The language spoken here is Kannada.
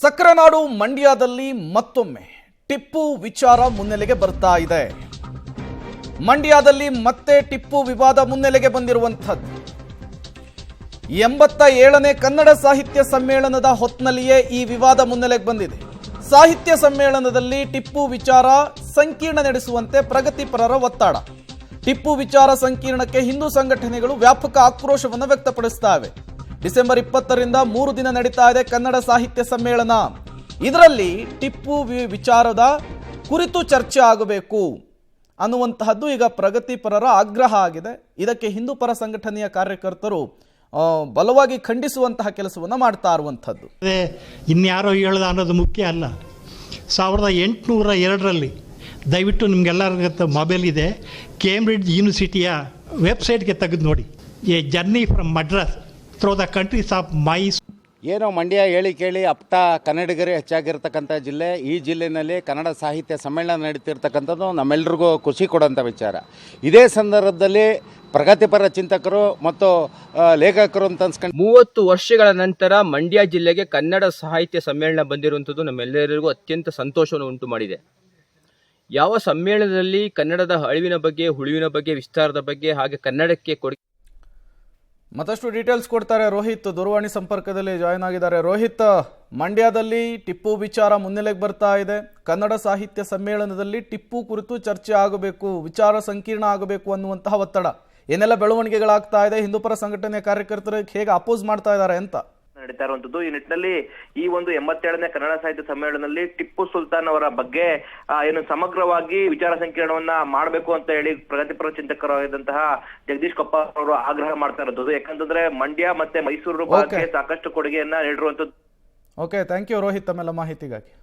ಸಕ್ಕರೆನಾಡು ಮಂಡ್ಯದಲ್ಲಿ ಮತ್ತೊಮ್ಮೆ ಟಿಪ್ಪು ವಿಚಾರ ಮುನ್ನೆಲೆಗೆ ಬರ್ತಾ ಇದೆ. ಮಂಡ್ಯದಲ್ಲಿ ಮತ್ತೆ ಟಿಪ್ಪು ವಿವಾದ ಮುನ್ನೆಲೆಗೆ ಬಂದಿರುವಂಥದ್ದು 87ನೇ ಕನ್ನಡ ಸಾಹಿತ್ಯ ಸಮ್ಮೇಳನದ ಹೊತ್ತಿನಲ್ಲಿಯೇ ಈ ವಿವಾದ ಮುನ್ನೆಲೆಗೆ ಬಂದಿದೆ. ಸಾಹಿತ್ಯ ಸಮ್ಮೇಳನದಲ್ಲಿ ಟಿಪ್ಪು ವಿಚಾರ ಸಂಕೀರ್ಣ ನಡೆಸುವಂತೆ ಪ್ರಗತಿಪರರ ಒತ್ತಡ. ಟಿಪ್ಪು ವಿಚಾರ ಸಂಕೀರ್ಣಕ್ಕೆ ಹಿಂದೂ ಸಂಘಟನೆಗಳು ವ್ಯಾಪಕ ಆಕ್ರೋಶವನ್ನು ವ್ಯಕ್ತಪಡಿಸುತ್ತವೆ. ಡಿಸೆಂಬರ್ 20ರಿಂದ 3 ದಿನ ನಡೀತಾ ಇದೆ ಕನ್ನಡ ಸಾಹಿತ್ಯ ಸಮ್ಮೇಳನ. ಇದರಲ್ಲಿ ಟಿಪ್ಪು ವಿಚಾರದ ಕುರಿತು ಚರ್ಚೆ ಆಗಬೇಕು ಅನ್ನುವಂತಹದ್ದು ಈಗ ಪ್ರಗತಿಪರರ ಆಗ್ರಹ ಆಗಿದೆ. ಇದಕ್ಕೆ ಹಿಂದೂ ಪರ ಸಂಘಟನೆಯ ಕಾರ್ಯಕರ್ತರು ಬಲವಾಗಿ ಖಂಡಿಸುವಂತಹ ಕೆಲಸವನ್ನು ಮಾಡ್ತಾ ಇರುವಂಥದ್ದು. ಇನ್ಯಾರೋ ಹೇಳ್ದ ಅನ್ನೋದು ಮುಖ್ಯ ಅಲ್ಲ. 1802ರಲ್ಲಿ ದಯವಿಟ್ಟು ನಿಮಗೆಲ್ಲರಿಗೂ ಮೊಬೈಲ್ ಇದೆ, ಕೇಂಬ್ರಿಡ್ಜ್ ಯೂನಿವರ್ಸಿಟಿಯ ವೆಬ್ಸೈಟ್ಗೆ ತೆಗೆದು ನೋಡಿ. A journey from Madras through the countries of Mysuru. ಏನೋ ಮಂಡ್ಯ ಹೇಳಿ ಕೇಳಿ ಅಪ್ಟ ಕನ್ನಡಿಗರೇ ಹೆಚ್ಚಾಗಿರ್ತಕ್ಕಂಥ ಜಿಲ್ಲೆ. ಈ ಜಿಲ್ಲೆಯಲ್ಲಿ ಕನ್ನಡ ಸಾಹಿತ್ಯ ಸಮ್ಮೇಳನ ನಡೀತಿರ್ತಕ್ಕಂಥದ್ದು ನಮ್ಮೆಲ್ರಿಗೂ ಖುಷಿ ಕೊಡೋಂಥ ವಿಚಾರ. ಇದೇ ಸಂದರ್ಭದಲ್ಲಿ ಪ್ರಗತಿಪರ ಚಿಂತಕರು ಮತ್ತು ಲೇಖಕರು ಅಂತ ಅನ್ಸ್ಕೊಂಡು 30 ವರ್ಷಗಳ ನಂತರ ಮಂಡ್ಯ ಜಿಲ್ಲೆಗೆ ಕನ್ನಡ ಸಾಹಿತ್ಯ ಸಮ್ಮೇಳನ ಬಂದಿರುವಂಥದ್ದು ನಮ್ಮೆಲ್ಲರಿಗೂ ಅತ್ಯಂತ ಸಂತೋಷವನ್ನು ಉಂಟು ಮಾಡಿದೆ. ಯಾವ ಸಮ್ಮೇಳನದಲ್ಲಿ ಕನ್ನಡದ ಅಳಿವಿನ ಬಗ್ಗೆ, ಹುಳುವಿನ ಬಗ್ಗೆ, ವಿಸ್ತಾರದ ಬಗ್ಗೆ, ಹಾಗೆ ಕನ್ನಡಕ್ಕೆ ಕೊಡುಗೆ ಮತ್ತಷ್ಟು ಡೀಟೇಲ್ಸ್ ಕೊಡ್ತಾರೆ ರೋಹಿತ್, ದೂರವಾಣಿ ಸಂಪರ್ಕದಲ್ಲಿ ಜಾಯ್ನ್ ಆಗಿದ್ದಾರೆ. ರೋಹಿತ್, ಮಂಡ್ಯದಲ್ಲಿ ಟಿಪ್ಪು ವಿಚಾರ ಮುನ್ನೆಲೆಗೆ ಬರ್ತಾ ಇದೆ. ಕನ್ನಡ ಸಾಹಿತ್ಯ ಸಮ್ಮೇಳನದಲ್ಲಿ ಟಿಪ್ಪು ಕುರಿತು ಚರ್ಚೆ ಆಗಬೇಕು, ವಿಚಾರ ಸಂಕೀರ್ಣ ಆಗಬೇಕು ಅನ್ನುವಂತಹ ಒತ್ತಡ. ಏನೆಲ್ಲ ಬೆಳವಣಿಗೆಗಳಾಗ್ತಾ ಇದೆ? ಹಿಂದೂಪರ ಸಂಘಟನೆಯ ಕಾರ್ಯಕರ್ತರು ಹೇಗೆ ಅಪೋಸ್ ಮಾಡ್ತಾ ಇದ್ದಾರೆ ಅಂತ ನಡೀತಾ ಇರುವಂತದ್ದು. ಈ ನಿಟ್ಟಿನಲ್ಲಿ ಈ ಒಂದು 87ನೇ ಕನ್ನಡ ಸಾಹಿತ್ಯ ಸಮ್ಮೇಳನದಲ್ಲಿ ಟಿಪ್ಪು ಸುಲ್ತಾನ್ ಅವರ ಬಗ್ಗೆ ಏನು ಸಮಗ್ರವಾಗಿ ವಿಚಾರ ಸಂಕಿರಣವನ್ನ ಮಾಡಬೇಕು ಅಂತ ಹೇಳಿ ಪ್ರಗತಿಪರ ಚಿಂತಕರಾಗಿದ್ದಂತಹ ಜಗದೀಶ್ ಕೊಪ್ಪ ಅವರು ಆಗ್ರಹ ಮಾಡ್ತಾ ಇರೋದು. ಯಾಕಂತಂದ್ರೆ ಮಂಡ್ಯ ಮತ್ತೆ ಮೈಸೂರು ಭಾಗಕ್ಕೆ ಸಾಕಷ್ಟು ಕೊಡುಗೆಯನ್ನ ನೀಡಿರುವಂತದ್ದು. ಓಕೆ, ಥ್ಯಾಂಕ್ ಯು ರೋಹಿತ್ ತಮ್ಮೆಲ್ಲ ಮಾಹಿತಿಗಾಗಿ.